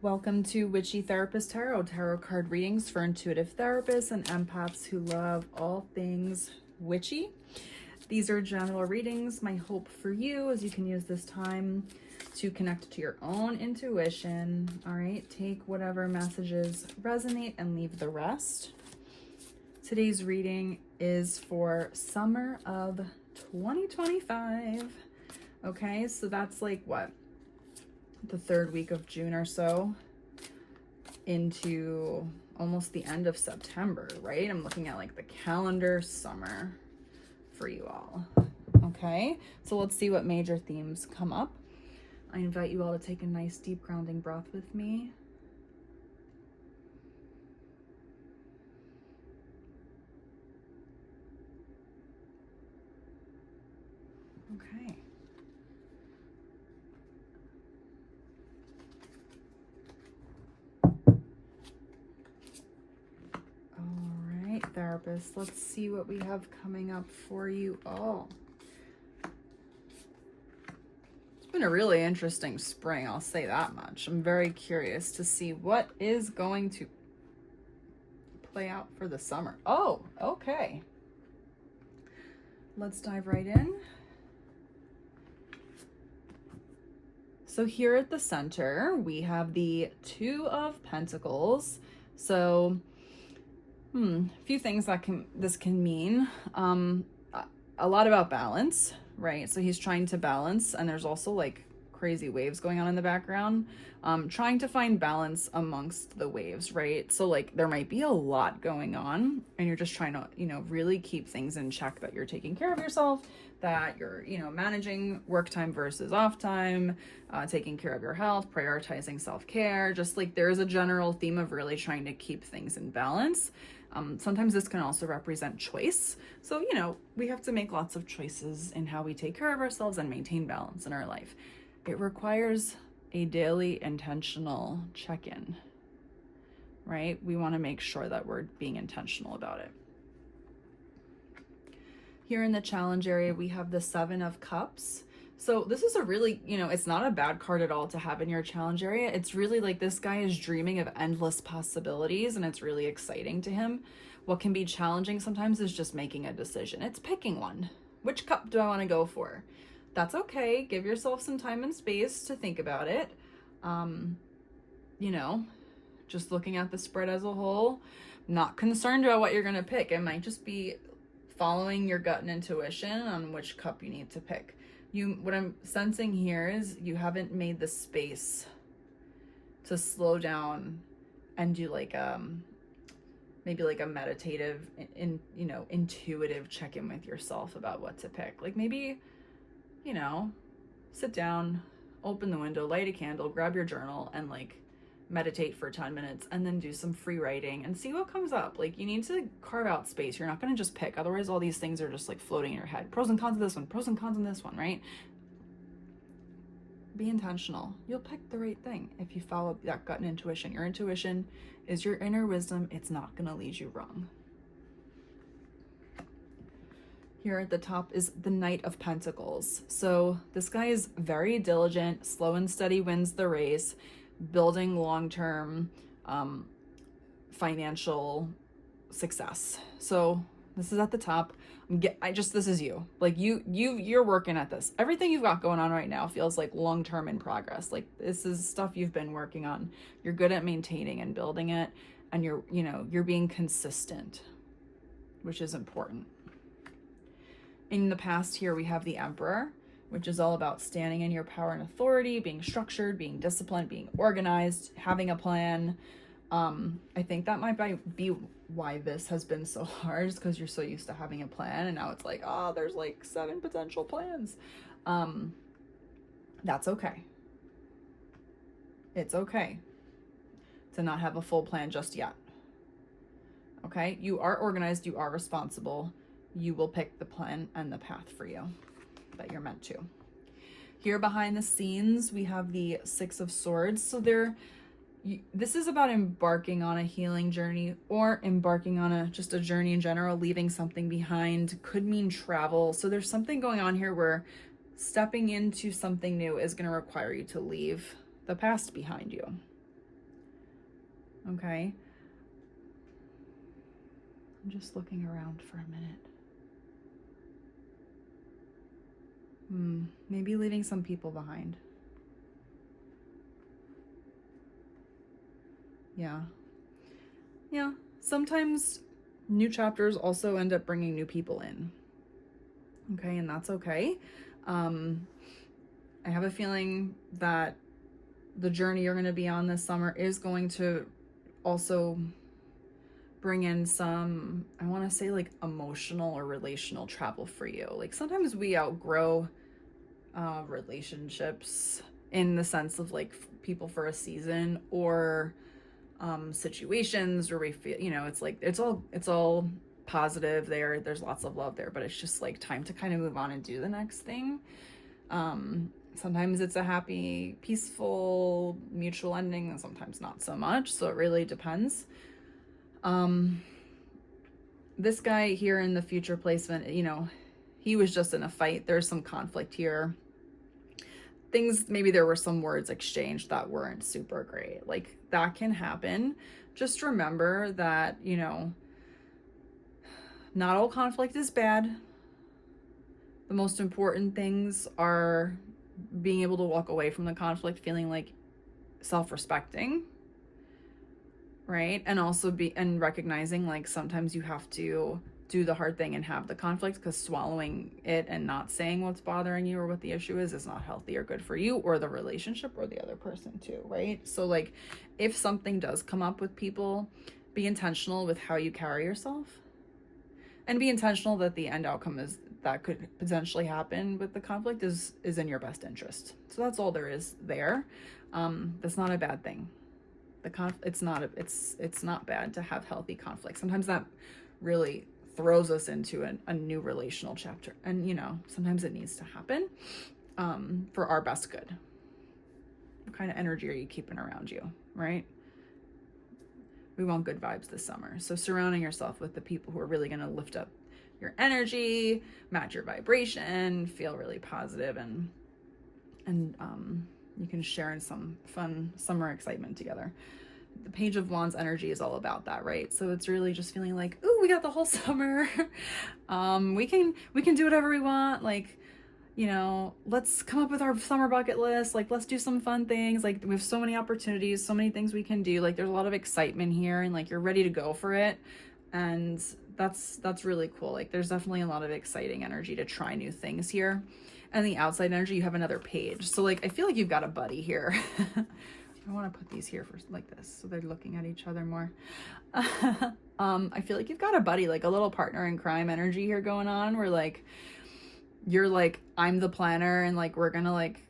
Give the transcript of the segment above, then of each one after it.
Welcome to Witchy Therapist Tarot card readings for intuitive therapists and empaths who love all things witchy. These are general readings. My hope for you is you can use this time to connect to your own intuition. All right, take whatever messages resonate and leave the rest. Today's reading is for summer of 2025. Okay, so that's like what? The third week of June or so into almost the end of September, right? I'm looking at like the calendar summer for you all. Okay, so let's see what major themes come up. I invite you all to take a nice deep grounding breath with me. Okay. Therapists, let's see what we have coming up for you all. It's been a really interesting spring, I'll say that much. I'm very curious to see what is going to play out for the summer. Oh, okay. Let's dive right in. So here at the center, we have the Two of Pentacles. So a few things that this can mean. A lot about balance, right? So he's trying to balance, and there's also like crazy waves going on in the background. Trying to find balance amongst the waves, right? So like there might be a lot going on, and you're just trying to, really keep things in check, that you're taking care of yourself, that you're, managing work time versus off time, taking care of your health, prioritizing self-care. Just like there's a general theme of really trying to keep things in balance. Sometimes this can also represent choice. So, we have to make lots of choices in how we take care of ourselves and maintain balance in our life. It requires a daily intentional check-in, right? We want to make sure that we're being intentional about it. Here in the challenge area, we have the Seven of Cups. So this is a really, it's not a bad card at all to have in your challenge area. It's really like this guy is dreaming of endless possibilities, and it's really exciting to him. What can be challenging sometimes is just making a decision. It's picking one. Which cup do I want to go for? That's okay. Give yourself some time and space to think about it. Just looking at the spread as a whole, not concerned about what you're going to pick. It might just be following your gut and intuition on which cup you need to pick. What I'm sensing here is you haven't made the space to slow down and do like maybe like a meditative, intuitive check-in with yourself about what to pick. Like maybe, sit down, open the window, light a candle, grab your journal, and like meditate for 10 minutes, and then do some free writing and see what comes up. Like you need to carve out space. You're not going to just pick. Otherwise, all these things are just like floating in your head. Pros and cons of this one, pros and cons of this one, right? Be intentional. You'll pick the right thing if you follow that gut and intuition. Your intuition is your inner wisdom. It's not going to lead you wrong. Here at the top is the Knight of Pentacles. So this guy is very diligent, slow and steady wins the race, building long-term financial success. So this is at the top. This is you. Like you're working at this. Everything you've got going on right now feels like long-term in progress. Like this is stuff you've been working on. You're good at maintaining and building it, and you're being consistent, which is important. In the past here, we have the Emperor, which is all about standing in your power and authority, being structured, being disciplined, being organized, having a plan. I think that might be why this has been so hard, is because you're so used to having a plan, and now it's like, there's like 7 potential plans. That's okay. It's okay to not have a full plan just yet. Okay? You are organized, you are responsible. You will pick the plan and the path for you that you're meant to. Here behind the scenes, we have the Six of Swords. So this is about embarking on a healing journey, or embarking on just a journey in general, leaving something behind. Could mean travel. So there's something going on here where stepping into something new is going to require you to leave the past behind you. Okay. I'm just looking around for a minute. Maybe leaving some people behind. Yeah. Yeah. Sometimes new chapters also end up bringing new people in. Okay, and that's okay. I have a feeling that the journey you're going to be on this summer is going to also bring in some, I want to say, like emotional or relational travel for you. Like sometimes we outgrow relationships in the sense of like people for a season, or situations where we feel, you know, it's like it's all positive there, there's lots of love there, but it's just like time to kind of move on and do the next thing. Sometimes it's a happy, peaceful, mutual ending, and sometimes not so much, so it really depends. This guy here in the future placement, you know, he was just in a fight. There's some conflict here. Things, maybe there were some words exchanged that weren't super great. Like, that can happen. Just remember that, you know, not all conflict is bad. The most important things are being able to walk away from the conflict feeling like self-respecting, right? And also recognizing like sometimes you have to do the hard thing and have the conflict, because swallowing it and not saying what's bothering you or what the issue is not healthy or good for you or the relationship or the other person too, right? So like if something does come up with people, be intentional with how you carry yourself, and be intentional that the end outcome is that could potentially happen with the conflict is in your best interest. So that's all there is there. That's not a bad thing. It's not bad to have healthy conflict. Sometimes that really throws us into a new relational chapter, and you know, sometimes it needs to happen for our best good. What kind of energy are you keeping around you, right? We want good vibes this summer, so surrounding yourself with the people who are really going to lift up your energy, match your vibration, feel really positive, and you can share in some fun summer excitement together. The Page of Wands energy is all about that, right? So it's really just feeling like, ooh, we got the whole summer. We can do whatever we want. Like, you know, let's come up with our summer bucket list. Like, let's do some fun things. Like, we have so many opportunities, so many things we can do. Like, there's a lot of excitement here, and like you're ready to go for it. And that's really cool. Like, there's definitely a lot of exciting energy to try new things here. And the outside energy, you have another page. So like, I feel like you've got a buddy here. I want to put these here for like this, so they're looking at each other more. I feel like you've got a buddy, like a little partner in crime energy here going on, where like you're like, I'm the planner, and like we're gonna like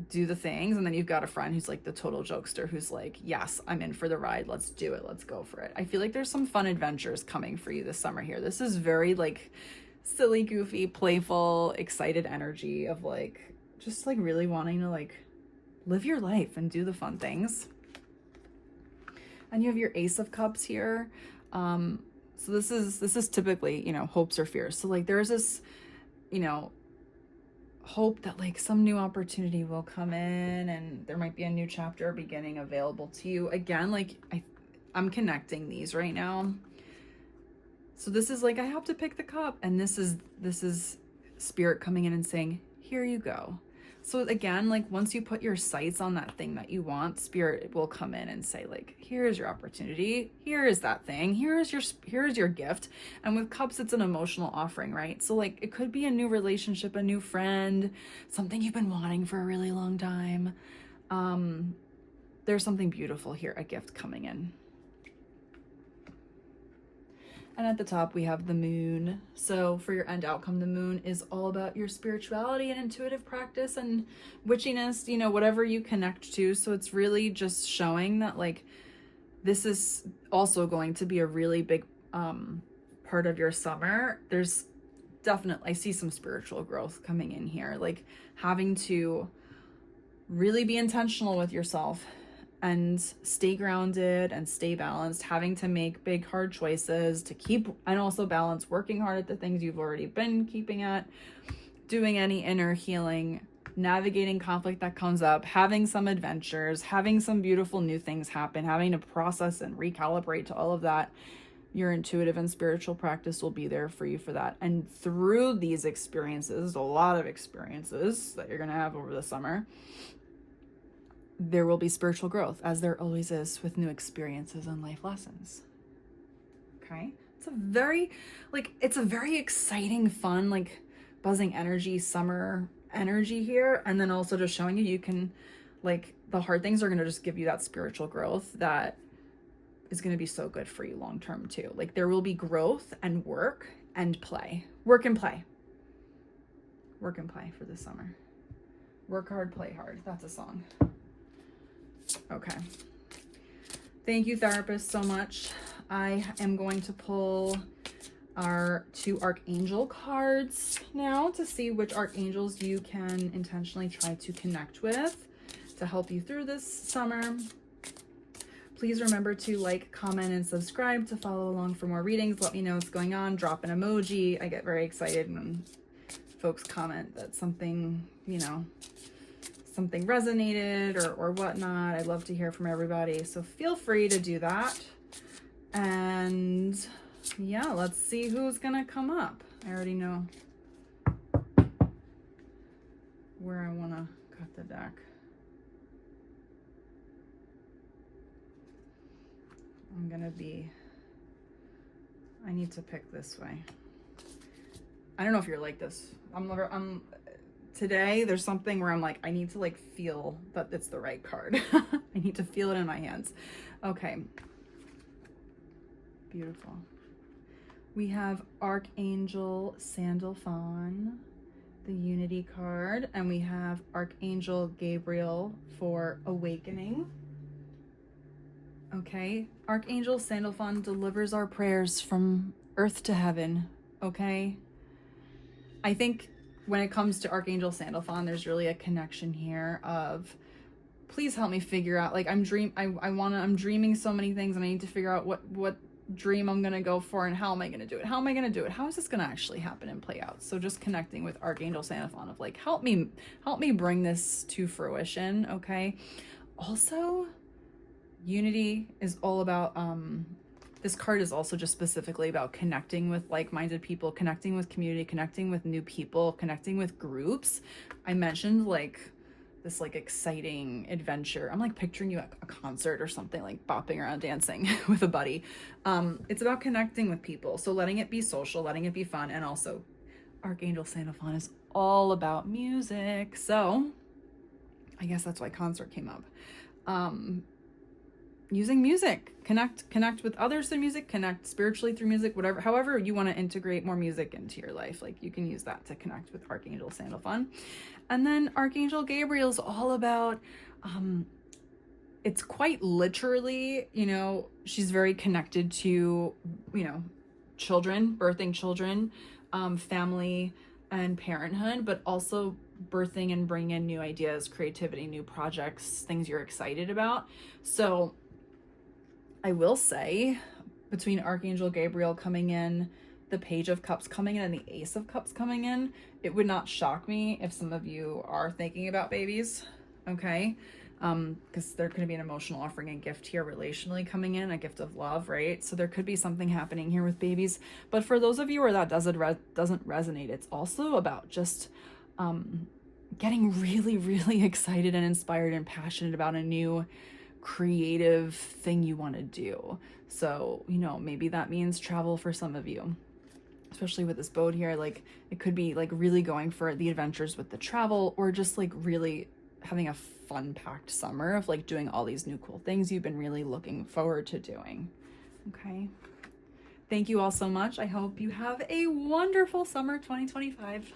do the things, and then you've got a friend who's like the total jokester, who's like, yes, I'm in for the ride, let's do it, let's go for it. I feel like there's some fun adventures coming for you this summer here. This is very like silly, goofy, playful, excited energy of like just like really wanting to like live your life and do the fun things. And you have your Ace of Cups here. So this is typically, you know, hopes or fears. So like there's this, you know, hope that like some new opportunity will come in, and there might be a new chapter beginning available to you. Again, like I'm connecting these right now. So this is like, I have to pick the cup, and this is spirit coming in and saying, here you go. So again, like once you put your sights on that thing that you want, spirit will come in and say like, here's your opportunity, here is that thing, here's your gift. And with cups, it's an emotional offering, right? So like it could be a new relationship, a new friend, something you've been wanting for a really long time. There's something beautiful here, a gift coming in. And at the top, we have the moon. So for your end outcome, the moon is all about your spirituality and intuitive practice and witchiness, you know, whatever you connect to. So it's really just showing that like, this is also going to be a really big part of your summer. There's definitely, I see some spiritual growth coming in here, like having to really be intentional with yourself and stay grounded and stay balanced, having to make big hard choices to keep, and also balance working hard at the things you've already been keeping at, doing any inner healing navigating conflict that comes up, having some adventures, having some beautiful new things happen, having to process and recalibrate to all of that. Your intuitive and spiritual practice will be there for you for that. And through these experiences, a lot of experiences that you're going to have over the summer, there will be spiritual growth, as there always is with new experiences and life lessons. Okay? It's a very exciting, fun, like buzzing energy, summer energy here. And then also just showing you can, like, the hard things are going to just give you that spiritual growth that is going to be so good for you long term too. Like, there will be growth and work and play. Work and play. Work and play for this summer. Work hard, play hard. That's a song. Okay. Thank you, therapist, so much. I am going to pull our 2 archangel cards now to see which archangels you can intentionally try to connect with to help you through this summer. Please remember to like, comment, and subscribe to follow along for more readings. Let me know what's going on. Drop an emoji. I get very excited when folks comment that something, you know, something resonated or whatnot. I love to hear from everybody. So feel free to do that. And yeah, let's see who's gonna come up. I already know where I wanna cut the deck. I need to pick this way. I don't know if you're like this. Today there's something where I'm like, I need to like feel that it's the right card. I need to feel it in my hands. Okay. Beautiful. We have Archangel Sandalphon, the Unity card, and we have Archangel Gabriel for Awakening. Okay, Archangel Sandalphon delivers our prayers from earth to heaven, okay? I think when it comes to Archangel Sandalphon, there's really a connection here of, please help me figure out, like, I'm dreaming so many things, and I need to figure out what dream I'm gonna go for and how am I gonna do it? How am I gonna do it? How is this gonna actually happen and play out? So just connecting with Archangel Sandalphon of like, help me bring this to fruition, okay? Also, Unity is all about, this card is also just specifically about connecting with like-minded people, connecting with community, connecting with new people, connecting with groups. I mentioned like this like exciting adventure. I'm like picturing you at a concert or something, like bopping around dancing with a buddy. It's about connecting with people. So letting it be social, letting it be fun. And also Archangel Sandalphon is all about music. So I guess that's why concert came up. Using music, connect with others through music, connect spiritually through music, whatever, however you want to integrate more music into your life, like you can use that to connect with Archangel Sandalphon. And then Archangel Gabriel is all about, it's quite literally, you know, she's very connected to, you know, children, birthing children, family and parenthood, but also birthing and bringing in new ideas, creativity, new projects, things you're excited about. So I will say, between Archangel Gabriel coming in, the Page of Cups coming in, and the Ace of Cups coming in, it would not shock me if some of you are thinking about babies, okay? Because there could be an emotional offering and gift here relationally coming in, a gift of love, right? So there could be something happening here with babies. But for those of you where that doesn't resonate, it's also about just getting really, really excited and inspired and passionate about a new creative thing you want to do. So, you know, maybe that means travel for some of you, especially with this boat here. Like, it could be like really going for the adventures with the travel, or just like really having a fun packed summer of like doing all these new cool things you've been really looking forward to doing. Okay. Thank you all so much. I hope you have a wonderful summer 2025.